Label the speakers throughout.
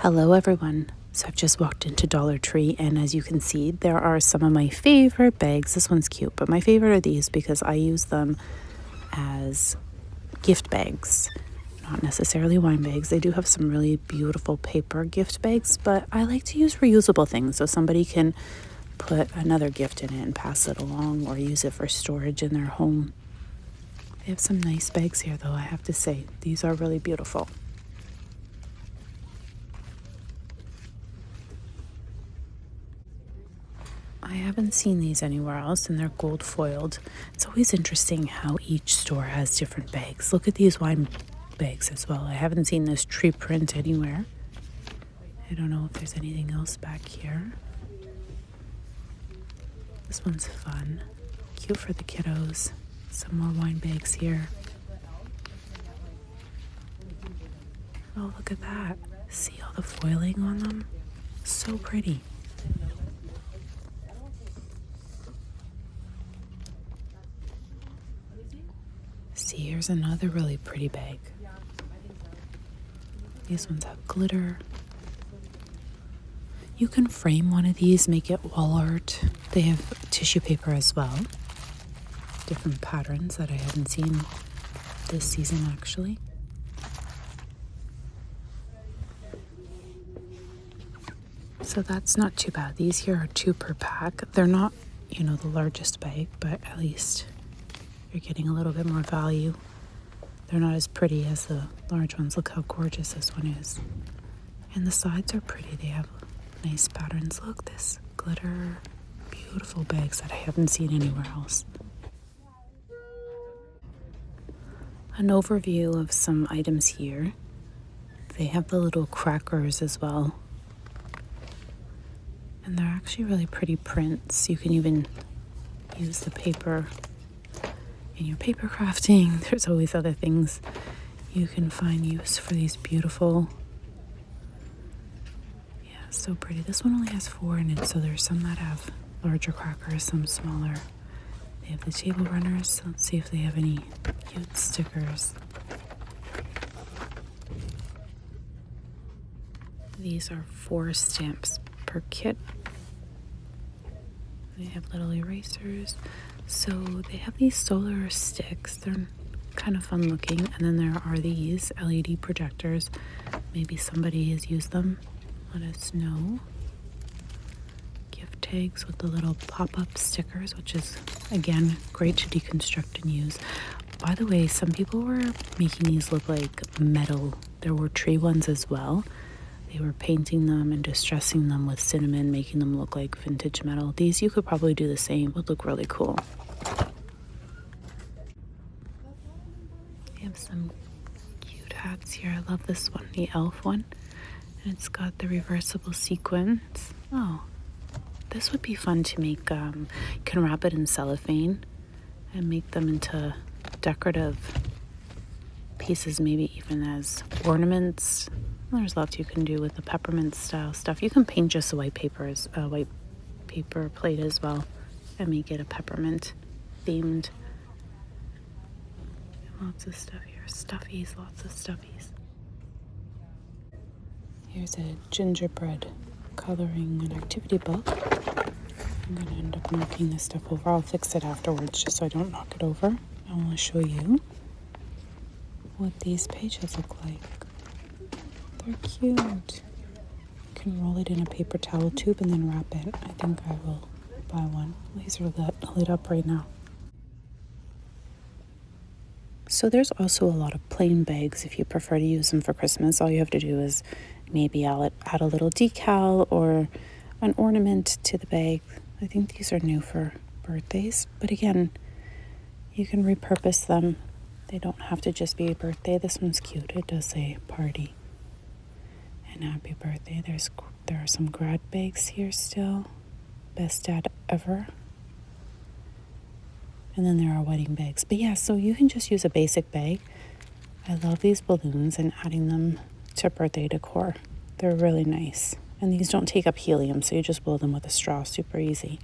Speaker 1: Hello everyone. So I've just walked into Dollar Tree and as you can see there are some of my favorite bags. This one's cute, but my favorite are these because I use them as gift bags, not necessarily wine bags. They do have some really beautiful paper gift bags, but I like to use reusable things so somebody can put another gift in it and pass it along or use it for storage in their home. They have some nice bags here though, I have to say. These are really beautiful. I haven't seen these anywhere else, and they're gold foiled. It's always interesting how each store has different bags. Look at these wine bags as well. I haven't seen this tree print anywhere. I don't know if there's anything else back here. This one's fun. Cute for the kiddos. Some more wine bags here. Oh, look at that. See all the foiling on them? So pretty. See, here's another really pretty bag. These ones have glitter. You can frame one of these, make it wall art. They have tissue paper as well. Different patterns that I haven't seen this season actually. So that's not too bad. These here are 2 per pack. They're not, the largest bag, but at least you're getting a little bit more value. They're not as pretty as the large ones. Look how gorgeous this one is. And the sides are pretty. They have nice patterns. Look, this glitter. Beautiful bags that I haven't seen anywhere else. An overview of some items here. They have the little crackers as well. And they're actually really pretty prints. You can even use the paper in your paper crafting. There's always other things you can find use for these beautiful. Yeah, so pretty. This one only has 4 in it, so there's some that have larger crackers, some smaller. They have the table runners. Let's see if they have any cute stickers. These are 4 stamps per kit. They have little erasers. So they have these solar sticks. They're kind of fun looking. And then there are these LED projectors. Maybe somebody has used them. Let us know. Gift tags with the little pop-up stickers, which is, again, great to deconstruct and use. By the way, some people were making these look like metal. There were tree ones as well. They were painting them and distressing them with cinnamon, making them look like vintage metal. These you could probably do the same. Would look really cool. They have some cute hats here. I love this one, the elf one. And it's got the reversible sequins. Oh, this would be fun to make. You can wrap it in cellophane and make them into decorative pieces, maybe even as ornaments. There's lots you can do with the peppermint style stuff. You can paint just a white paper plate as well and make it a peppermint themed. Lots of stuff here. Stuffies, lots of stuffies. Here's a gingerbread coloring and activity book. I'm going to end up knocking this stuff over. I'll fix it afterwards just so I don't knock it over. I want to show you what these pages look like. They're cute. You can roll it in a paper towel tube and then wrap it. I think I will buy one. These are lit up right now. So there's also a lot of plain bags if you prefer to use them for Christmas. All you have to do is maybe add a little decal or an ornament to the bag. I think these are new for birthdays. But again, you can repurpose them. They don't have to just be a birthday. This one's cute. It does say party. And happy birthday. There are some grad bags here still. Best dad ever. And then there are wedding bags. But yeah, so you can just use a basic bag. I love these balloons and adding them to birthday decor. They're really nice. And these don't take up helium, so you just blow them with a straw. Super easy.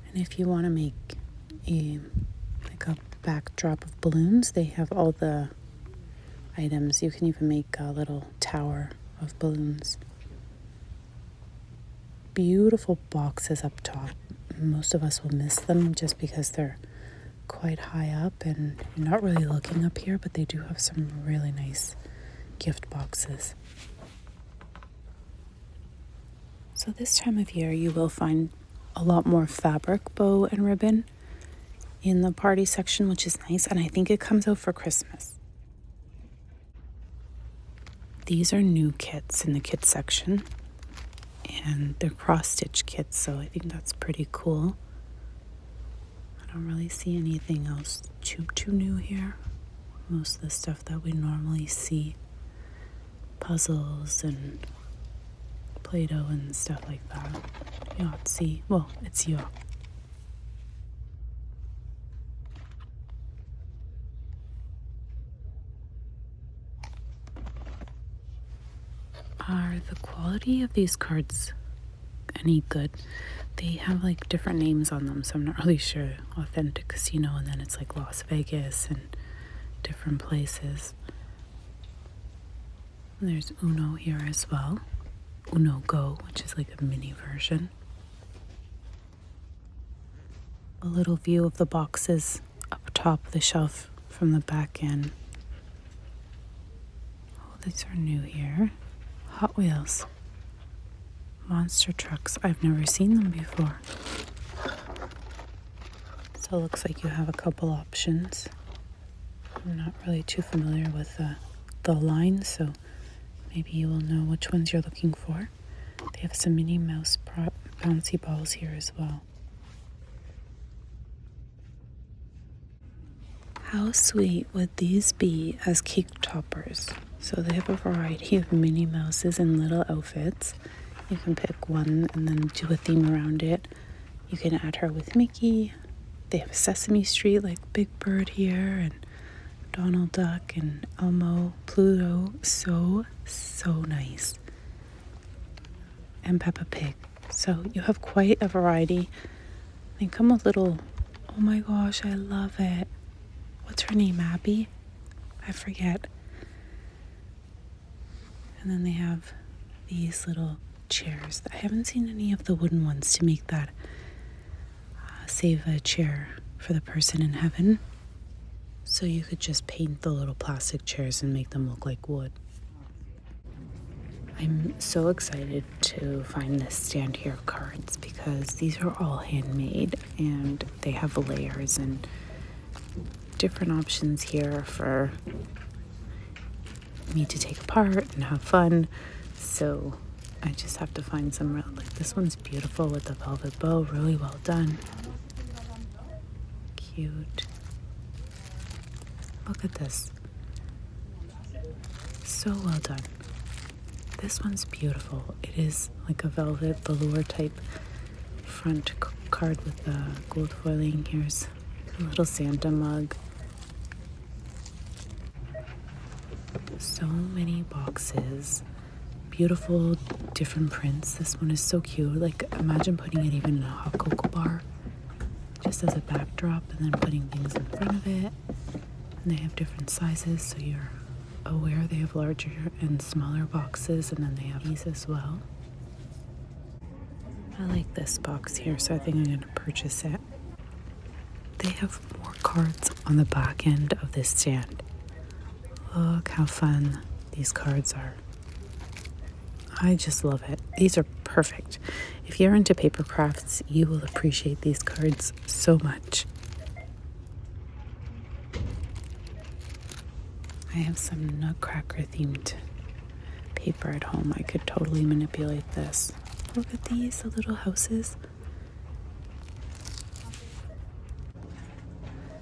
Speaker 1: And if you want to make a backdrop of balloons, they have all the items. You can even make a little tower of balloons. Beautiful boxes up top. Most of us will miss them just because they're quite high up and you're not really looking up here, but they do have some really nice gift boxes. So this time of year you will find a lot more fabric, bow, and ribbon in the party section, which is nice, and I think it comes out for Christmas. These are new kits in the kit section, and they're cross-stitch kits, so I think that's pretty cool. I don't really see anything else too new here. Most of the stuff that we normally see, puzzles and Play-Doh and stuff like that. Yahtzee, well, it's Yahtzee. Are the quality of these cards any good? They have like different names on them, so I'm not really sure. Authentic Casino, and then it's like Las Vegas and different places. And there's Uno here as well. Uno Go, which is like a mini version. A little view of the boxes up top of the shelf from the back end. Oh, these are new here. Hot Wheels. Monster trucks. I've never seen them before. So it looks like you have a couple options. I'm not really too familiar with the line, so maybe you will know which ones you're looking for. They have some Minnie Mouse bouncy balls here as well. How sweet would these be as cake toppers? So they have a variety of Minnie Mouses in little outfits. You can pick one and then do a theme around it. You can add her with Mickey. They have Sesame Street, like Big Bird here, and Donald Duck and Elmo, Pluto. So nice. And Peppa Pig. So you have quite a variety. They come with little, oh my gosh, I love it. What's her name, Abby? I forget. And then they have these little chairs. I haven't seen any of the wooden ones to make that save a chair for the person in heaven. So you could just paint the little plastic chairs and make them look like wood. I'm so excited to find this stand here of cards because these are all handmade and they have layers and different options here for me to take apart and have fun. So I just have to find some like this one's beautiful with the velvet bow, really well done. Cute. Look at this. So well done. This one's beautiful. It is like a velvet velour type front card with the gold foiling. Here's a little Santa mug. So many boxes. Beautiful different prints. This one is so cute. Like imagine putting it even in a hot cocoa bar just as a backdrop and then putting things in front of it. And they have different sizes so you're aware. They have larger and smaller boxes, and then they have these as well. I like this box here, so I think I'm going to purchase it. They have more cards on the back end of this stand. Look how fun these cards are. I just love it. These are perfect. If you're into paper crafts, you will appreciate these cards so much. I have some Nutcracker themed paper at home. I could totally manipulate this. Look at these, the little houses.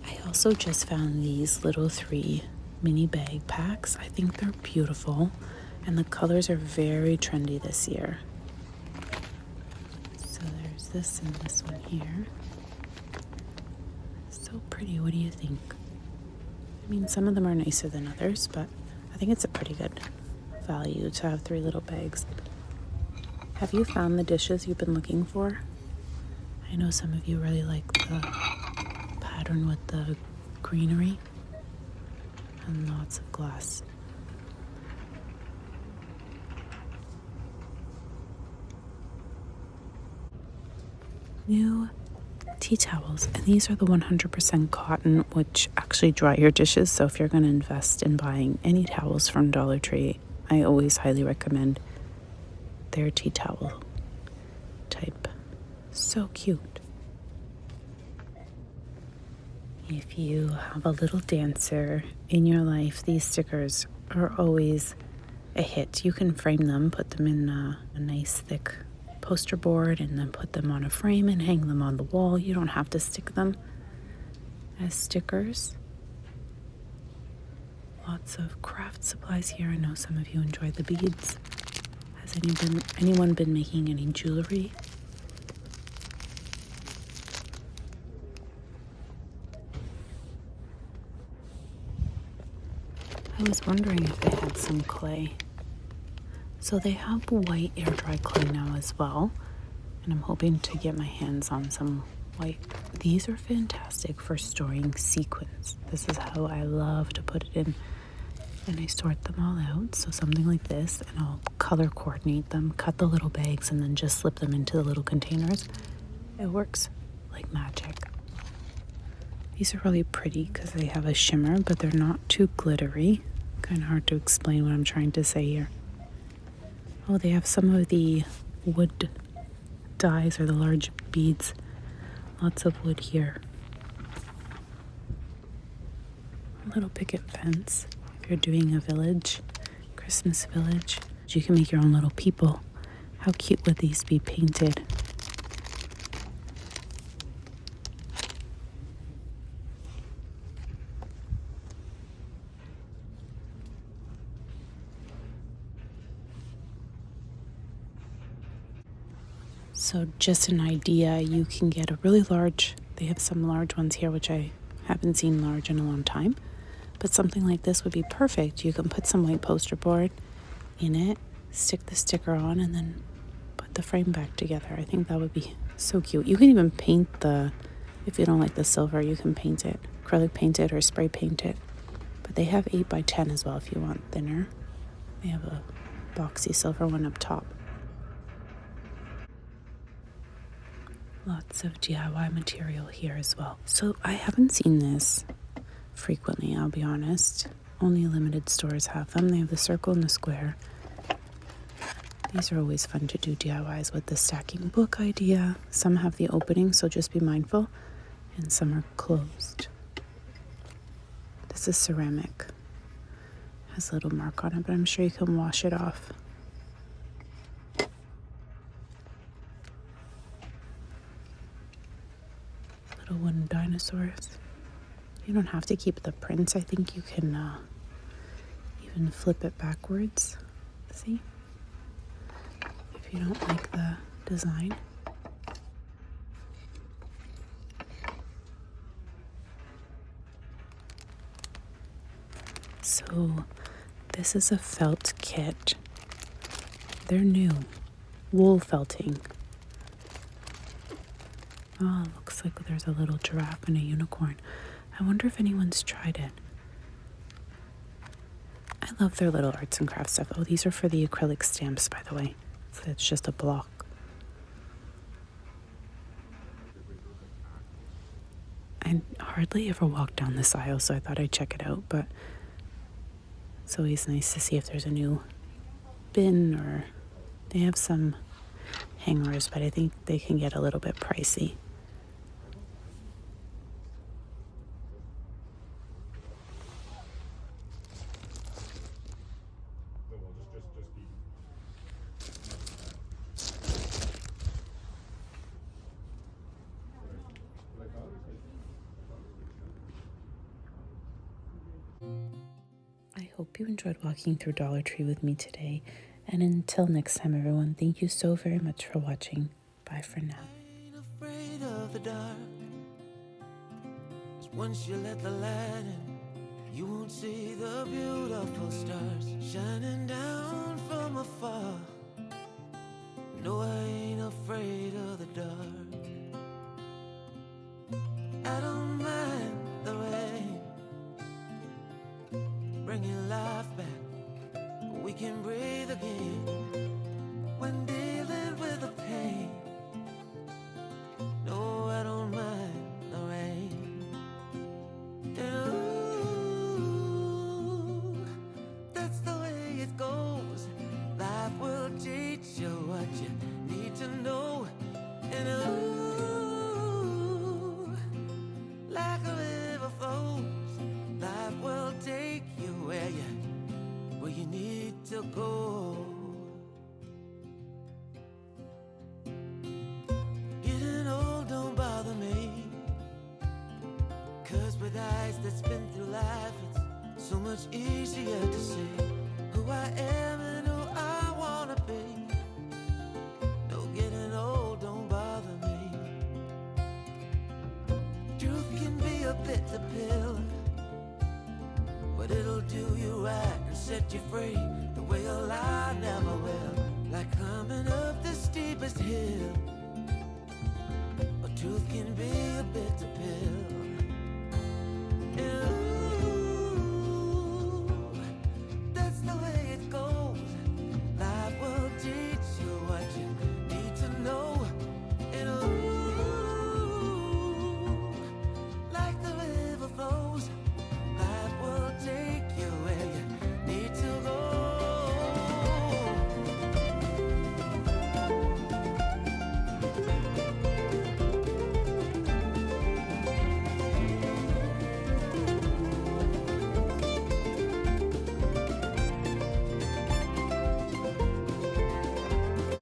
Speaker 1: I also just found these little 3 mini bag packs. I think they're beautiful, and the colors are very trendy this year. So there's this and this one here. So pretty. What do you think? I mean, some of them are nicer than others, but I think it's a pretty good value to have 3 little bags. Have you found the dishes you've been looking for? I know some of you really like the pattern with the greenery and lots of glass new tea towels, and these are the 100% cotton, which actually dry your dishes. So if you're going to invest in buying any towels from Dollar Tree, I always highly recommend their tea towel type. So cute. If you have a little dancer in your life, these stickers are always a hit. You can frame them, put them in a nice thick poster board, and then put them on a frame and hang them on the wall. You don't have to stick them as stickers. Lots of craft supplies here. I know some of you enjoy the beads. Has anyone been making any jewelry? I was wondering if they had some clay. So they have white air dry clay now as well, and I'm hoping to get my hands on some white. These are fantastic for storing sequins. This is how I love to put it in, and I sort them all out. So something like this, and I'll color coordinate them, cut the little bags, and then just slip them into the little containers. It works like magic. These are really pretty because they have a shimmer, but they're not too glittery. Kind of hard to explain what I'm trying to say here. Oh, they have some of the wood dies or the large beads. Lots of wood here. A little picket fence. If you're doing a village, Christmas village, you can make your own little people. How cute would these be painted? So just an idea, you can get a really large, they have some large ones here, which I haven't seen large in a long time, but something like this would be perfect. You can put some white poster board in it, stick the sticker on, and then put the frame back together. I think that would be so cute. You can even paint if you don't like the silver, you can paint it, acrylic paint it or spray paint it. But they have 8x10 as well if you want thinner. They have a boxy silver one up top. Lots of DIY material here as well. So I haven't seen this frequently, I'll be honest. Only limited stores have them. They have the circle and the square. These are always fun to do DIYs with the stacking book idea. Some have the opening, so just be mindful. And some are closed. This is ceramic. Has a little mark on it, but I'm sure you can wash it off. Little wooden dinosaurs. You don't have to keep the prints. I think you can even flip it backwards. See? If you don't like the design. So this is a felt kit. They're new. Wool felting. Oh, it looks like there's a little giraffe and a unicorn. I wonder if anyone's tried it. I love their little arts and crafts stuff. Oh, these are for the acrylic stamps, by the way. So it's just a block. I hardly ever walk down this aisle, so I thought I'd check it out, but it's always nice to see if there's a new bin, or they have some hangers, but I think they can get a little bit pricey. I hope you enjoyed walking through Dollar Tree with me today. And until next time, everyone, thank you so very much for watching. Bye for now.
Speaker 2: I ain't afraid of the dark, 'cause once you let the light in, you won't see the beautiful stars shining down from afar. No, I ain't afraid of the dark. I don't mind the rain bringing life back. We can breathe again when dealing with the pain. need to go. Getting old don't bother me, 'cause with eyes that's been through life, it's so much easier to see who I am and who I wanna be. No, getting old don't bother me. Truth can be a bitter pill, but it'll do you right and set you free. The way a